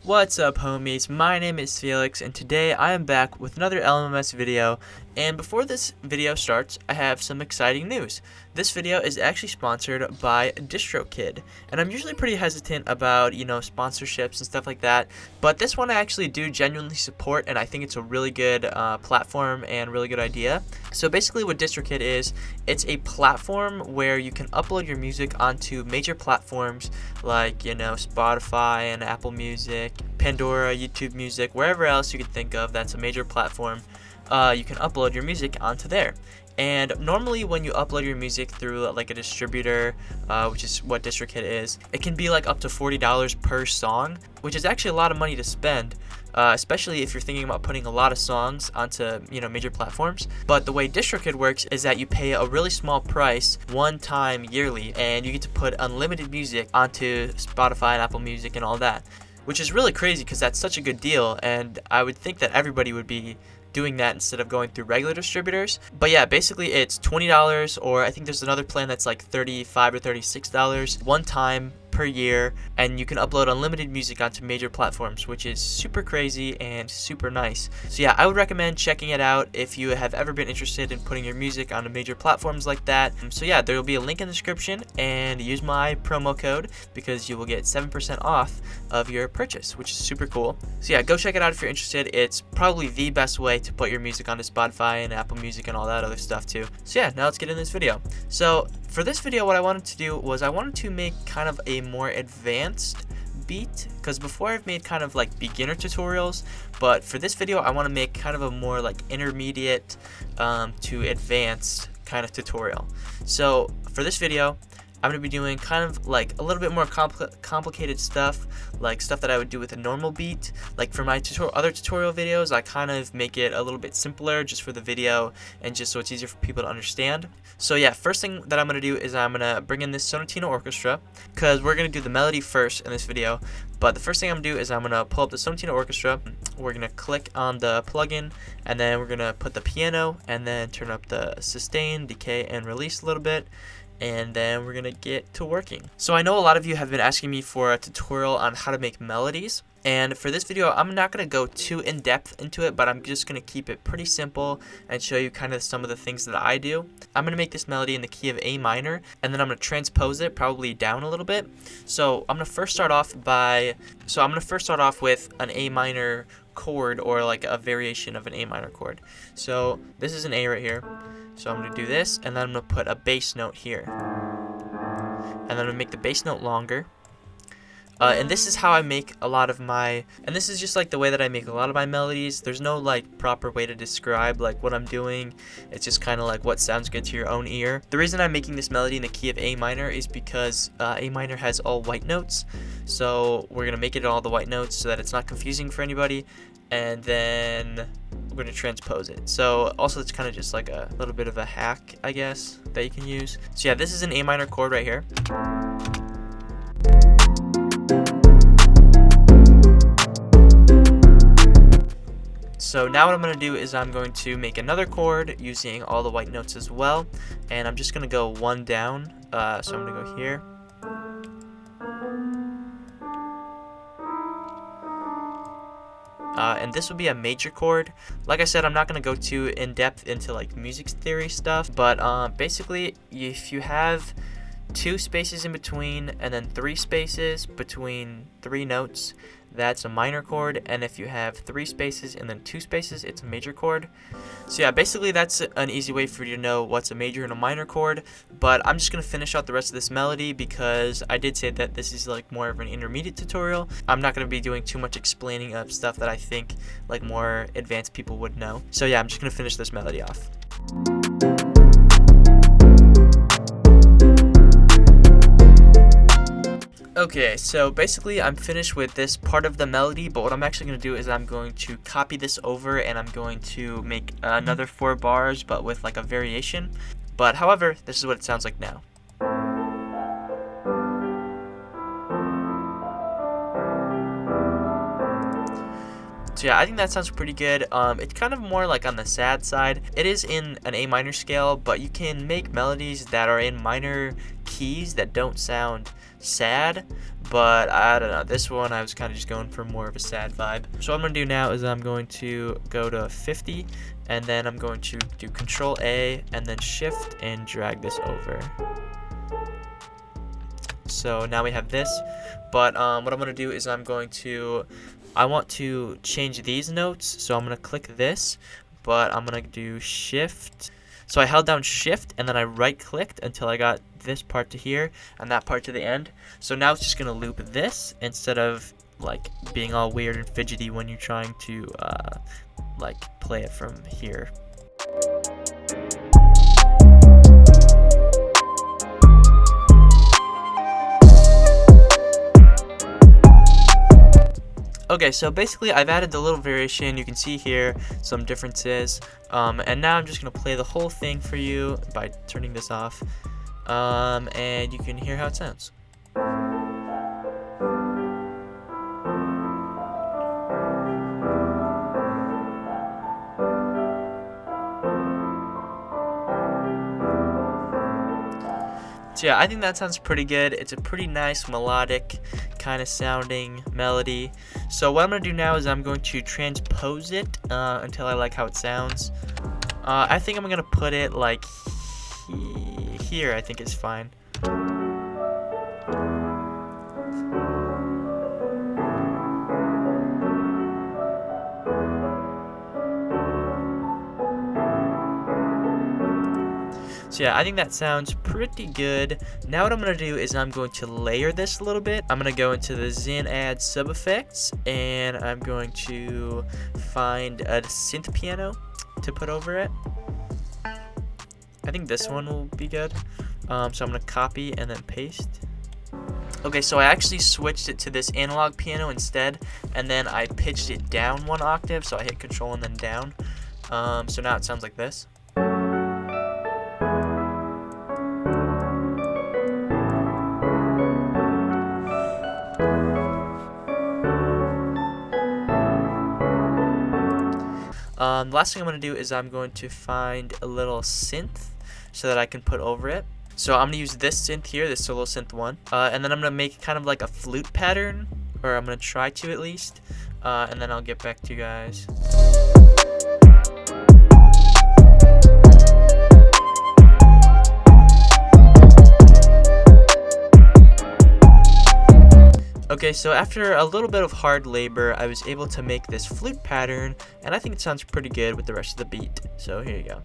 What's up, homies? My name is Felix, and today I am back with another LMMS video. And before this video starts, I have some exciting news. This video is actually sponsored by DistroKid, and I'm usually pretty hesitant about, sponsorships and stuff like that, but this one I actually do genuinely support, and I think it's a really good platform and really good idea. So basically what DistroKid is, it's a platform where you can upload your music onto major platforms like, Spotify and Apple Music, Pandora, YouTube Music, wherever else you can think of that's a major platform. You can upload your music onto there. And normally when you upload your music through like a distributor, which is what DistroKid is, it can be like up to $40 per song, which is actually a lot of money to spend, especially if you're thinking about putting a lot of songs onto major platforms. But the way DistroKid works is that you pay a really small price one time yearly, and you get to put unlimited music onto Spotify and Apple Music and all that, which is really crazy because that's such a good deal, and I would think that everybody would be doing that instead of going through regular distributors. But yeah, basically it's $20, or I think there's another plan that's like $35 or $36 one time per year, and you can upload unlimited music onto major platforms, which is super crazy and super nice. So yeah, I would recommend checking it out if you have ever been interested in putting your music onto major platforms like that. So yeah, there will be a link in the description, and use my promo code because you will get 7% off of your purchase, which is super cool. So yeah, go check it out if you're interested. It's probably the best way to put your music onto Spotify and Apple Music and all that other stuff too. So yeah, now let's get in this video. So for this video, what I wanted to do was I wanted to make kind of a more advanced beat, because before I've made kind of like beginner tutorials, but for this video I want to make kind of a more like intermediate to advanced kind of tutorial. So for this video I'm going to be doing kind of like a little bit more complicated stuff, like stuff that I would do with a normal beat. Like for my other tutorial videos, I kind of make it a little bit simpler just for the video and just so it's easier for people to understand. So yeah, first thing that I'm going to do is I'm going to bring in this Sonatina orchestra, because we're going to do the melody first in this video. But the first thing I'm going to do is I'm going to pull up the Sonatina orchestra, we're going to click on the plugin, and then we're going to put the piano, and then turn up the sustain, decay, and release a little bit. And then we're gonna get to working. So I know a lot of you have been asking me for a tutorial on how to make melodies, and for this video I'm not gonna go too in depth into it, but I'm just gonna keep it pretty simple and show you kind of some of the things that I do. I'm gonna make this melody in the key of A minor, and then I'm gonna transpose it probably down a little bit. So I'm gonna first start off with an A minor chord, or like a variation of an A minor chord. So this is an A right here. So I'm going to do this, and then I'm going to put a bass note here. And then I'm going to make the bass note longer. And this is how I make a lot of my, and this is just like the way that I make a lot of my melodies. There's no like proper way to describe like what I'm doing. It's just kind of like what sounds good to your own ear. The reason I'm making this melody in the key of A minor is because A minor has all white notes. So we're going to make it all the white notes so that it's not confusing for anybody. And then we're going to transpose it. So also it's kind of just like a little bit of a hack, I guess, that you can use. So yeah, this is an A minor chord right here. So now what I'm going to do is I'm going to make another chord using all the white notes as well. And I'm just going to go one down. So I'm going to go here. And this would be a major chord. Like I said, I'm not going to go too in depth into like music theory stuff, but basically if you have 2 spaces in between and then 3 spaces between 3 notes, that's a minor chord, and if you have 3 spaces and then 2 spaces, it's a major chord. So yeah, basically that's an easy way for you to know what's a major and a minor chord. But I'm just going to finish out the rest of this melody because I did say that this is like more of an intermediate tutorial. I'm not going to be doing too much explaining of stuff that I think like more advanced people would know. So yeah, I'm just going to finish this melody off. Okay, so basically I'm finished with this part of the melody, but what I'm actually going to do is I'm going to copy this over, and I'm going to make another 4 bars, but with like a variation. But however, this is what it sounds like now. So yeah, I think that sounds pretty good. It's kind of more like on the sad side. It is in an A minor scale, but you can make melodies that are in minor keys that don't sound sad, but I don't know, this one I was kind of just going for more of a sad vibe. So what I'm going to do now is I'm going to go to 50, and then I'm going to do Control A and then Shift and drag this over. So now we have this, but what I'm going to do is I want to change these notes, so I'm going to click this, but I'm going to do Shift. So I held down Shift and then I right clicked until I got this part to here and that part to the end. So now it's just going to loop this instead of like being all weird and fidgety when you're trying to like play it from here. Okay, so basically I've added the little variation. You can see here some differences, and now I'm just going to play the whole thing for you by turning this off, and you can hear how it sounds. So yeah, I think that sounds pretty good. It's a pretty nice melodic kind of sounding melody. So what I'm going to do now is I'm going to transpose it until I like how it sounds. I think I'm going to put it like here, I think is fine. So yeah, I think that sounds pretty good. Now what I'm going to do is I'm going to layer this a little bit. I'm going to go into the Zen Add sub effects, and I'm going to find a synth piano to put over it. I think this one will be good. So I'm going to copy and then paste. Okay, so I actually switched it to this analog piano instead, and then I pitched it down 1 octave, so I hit Control and then down. So now it sounds like this. The last thing I'm going to do is I'm going to find a little synth so that I can put over it. So I'm going to use this synth here, this solo synth 1, and then I'm going to make kind of like a flute pattern, or I'm going to try to at least, and then I'll get back to you guys. Okay, so after a little bit of hard labor, I was able to make this flute pattern, and I think it sounds pretty good with the rest of the beat. So here you go.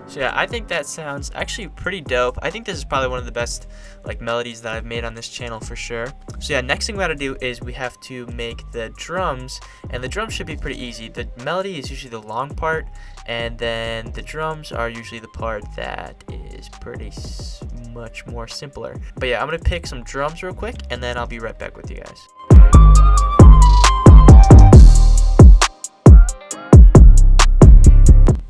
So yeah, I think that sounds actually pretty dope. I think this is probably one of the best like melodies that I've made on this channel for sure. So yeah, next thing we gotta do is we have to make the drums, and the drums should be pretty easy. The melody is usually the long part, and then the drums are usually the part that is pretty much more simpler. But yeah, I'm gonna pick some drums real quick, and then I'll be right back with you guys.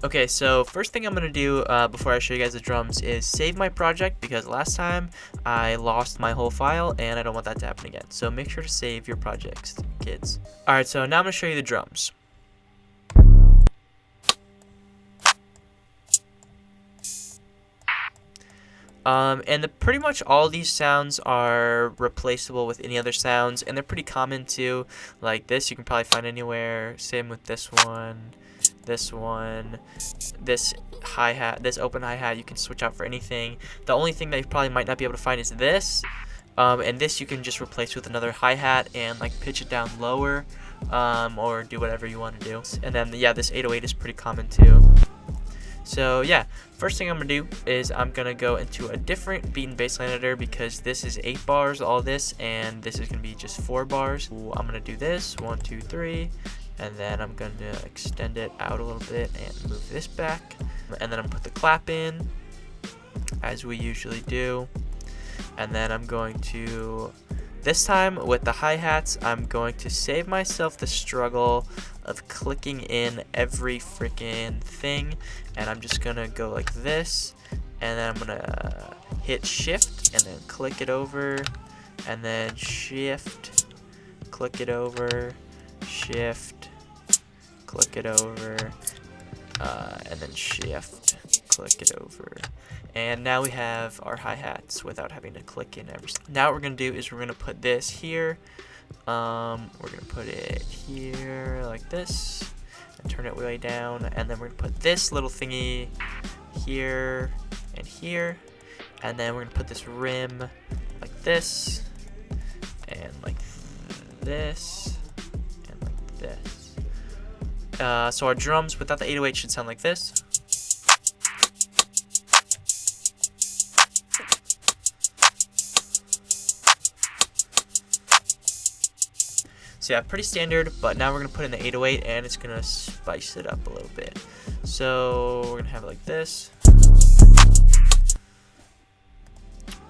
Okay, so first thing I'm going to do before I show you guys the drums is save my project, because last time I lost my whole file and I don't want that to happen again. So make sure to save your projects, kids. Alright, so now I'm going to show you the drums. And pretty much all these sounds are replaceable with any other sounds, and they're pretty common too. Like this you can probably find anywhere. Same with this one, this hi-hat, this open hi-hat you can switch out for anything. The only thing that you probably might not be able to find is this, and this you can just replace with another hi-hat and like pitch it down lower, or do whatever you want to do. And then yeah, this 808 is pretty common too. So yeah, first thing I'm going to do is I'm going to go into a different beat and bassline editor, because this is 8 bars, all this, and this is going to be just 4 bars. I'm going to do this, 1, 2, 3, and then I'm going to extend it out a little bit and move this back. And then I'm going to put the clap in, as we usually do. And then I'm going to, this time with the hi-hats, I'm going to save myself the struggle of clicking in every freaking thing, and I'm just gonna go like this, and then I'm gonna hit shift and then click it over, and then shift click it over, shift, click it over, and then shift, click it over. And now we have our hi-hats without having to click in every. Now what we're gonna do is we're gonna put this here. We're gonna put it here like this, and turn it way down, and then we're gonna put this little thingy here and here, and then we're gonna put this rim like this, and like this, and like this. So our drums without the 808 should sound like this. So yeah, pretty standard, but now we're going to put in the 808 and it's going to spice it up a little bit. So we're going to have it like this.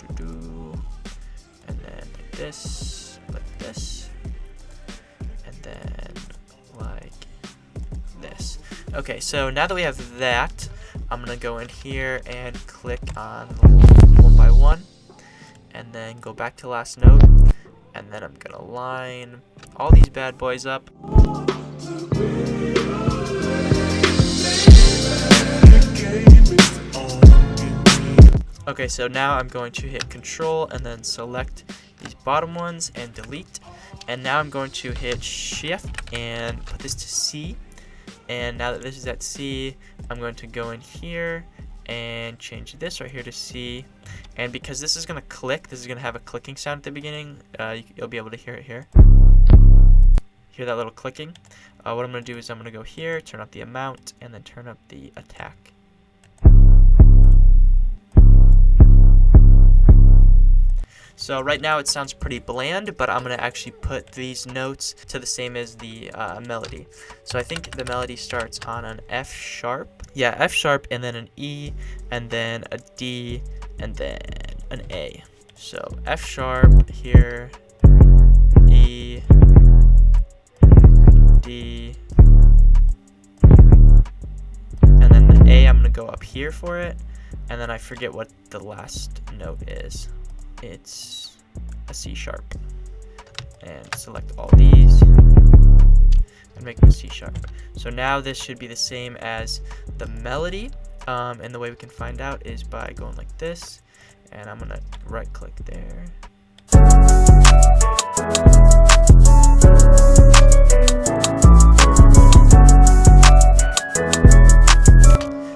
And then like this, and then like this. Okay, so now that we have that, I'm going to go in here and click on one by one, and then go back to last note. And then I'm gonna line all these bad boys up. Okay, so now I'm going to hit Control and then select these bottom ones and delete. And now I'm going to hit Shift and put this to C. And now that this is at C, I'm going to go in here and change this right here to C. And because this is going to click, this is going to have a clicking sound at the beginning, you'll be able to hear it here. Hear that little clicking? What I'm going to do is I'm going to go here, turn up the amount, and then turn up the attack. So right now it sounds pretty bland, but I'm going to actually put these notes to the same as the melody. So I think the melody starts on an F sharp. Yeah, F sharp, and then an E, and then a D, and then an A. So F sharp here, E, D, and then the A, I'm going to go up here for it, and then I forget what the last note is. It's a C sharp. And select all these and make them C sharp. So now this should be the same as the melody. And the way we can find out is by going like this. And I'm gonna right click there.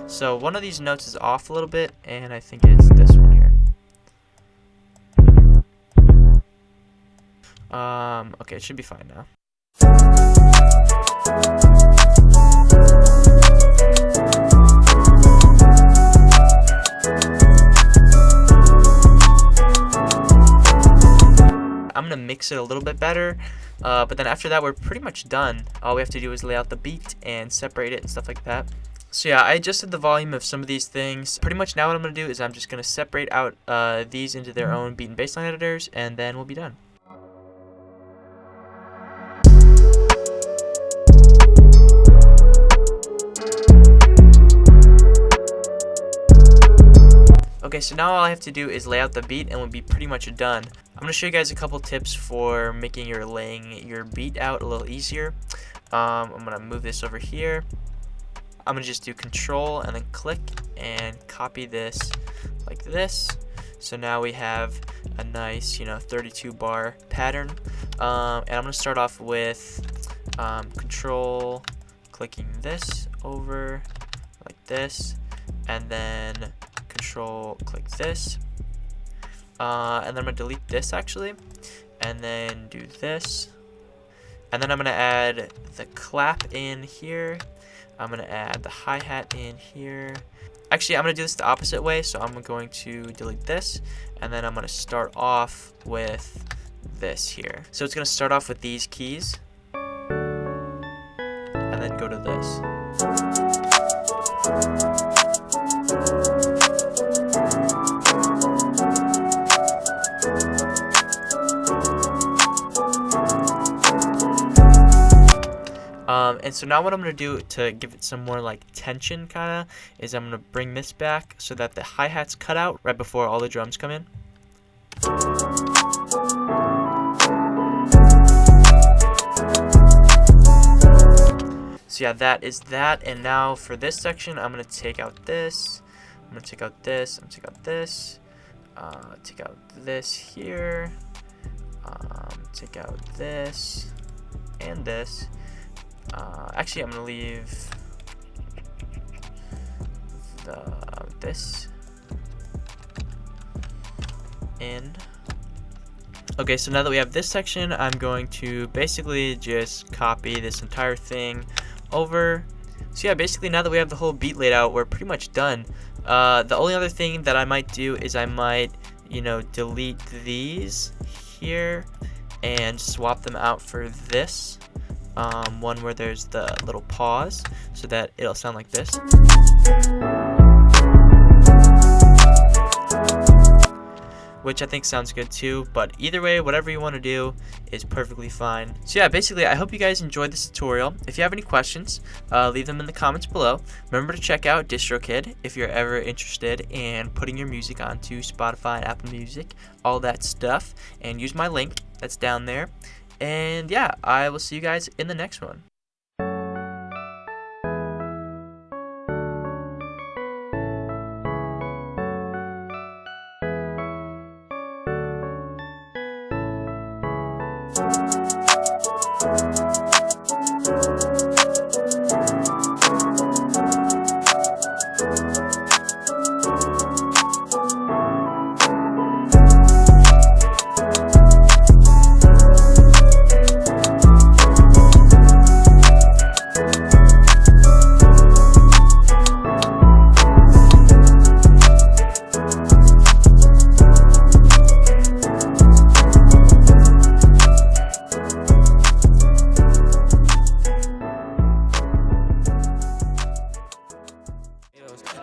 So one of these notes is off a little bit, and I think it's this one here. Okay, it should be fine now. I'm gonna mix it a little bit better, but then after that we're pretty much done. All we have to do is lay out the beat and separate it and stuff like that. So yeah, I adjusted the volume of some of these things. Pretty much now what I'm gonna do is I'm just gonna separate out these into their own beat and bassline editors, and then we'll be done. Okay, so now all I have to do is lay out the beat and we'll be pretty much done. I'm going to show you guys a couple tips for making laying your beat out a little easier. I'm going to move this over here. I'm going to just do Control and then click and copy this like this. So now we have a nice, 32 bar pattern. And I'm going to start off with Control, clicking this over like this, and then Control, click this, and then I'm going to delete this actually, and then do this, and then I'm going to add the clap in here, I'm going to add the hi-hat in here. Actually, I'm going to do this the opposite way, so I'm going to delete this, and then I'm going to start off with this here. So it's going to start off with these keys, and then go to this. And so now what I'm going to do to give it some more like tension kind of is I'm going to bring this back so that the hi-hats cut out right before all the drums come in. So yeah, that is that. And now for this section, I'm gonna take out this. I'm gonna take out this. I'm gonna take out this. Take out this here. Take out this and this. Actually, I'm gonna leave this in. Okay, so now that we have this section, I'm going to basically just copy this entire thing over. So yeah, basically now that we have the whole beat laid out, we're pretty much done. The only other thing that I might do is I might, you know, delete these here and swap them out for this one where there's the little pause, so that it'll sound like this. Which I think sounds good too, but either way, whatever you want to do is perfectly fine. So yeah, basically, I hope you guys enjoyed this tutorial. If you have any questions, leave them in the comments below. Remember to check out DistroKid if you're ever interested in putting your music onto Spotify and Apple Music, all that stuff, and use my link that's down there. And yeah, I will see you guys in the next one.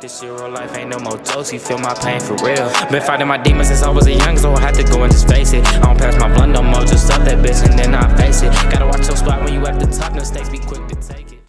This zero life ain't no more jokes, you feel my pain for real. Been fighting my demons since I was a young, so I had to go and just face it. I don't pass my blunt no more, just up that bitch and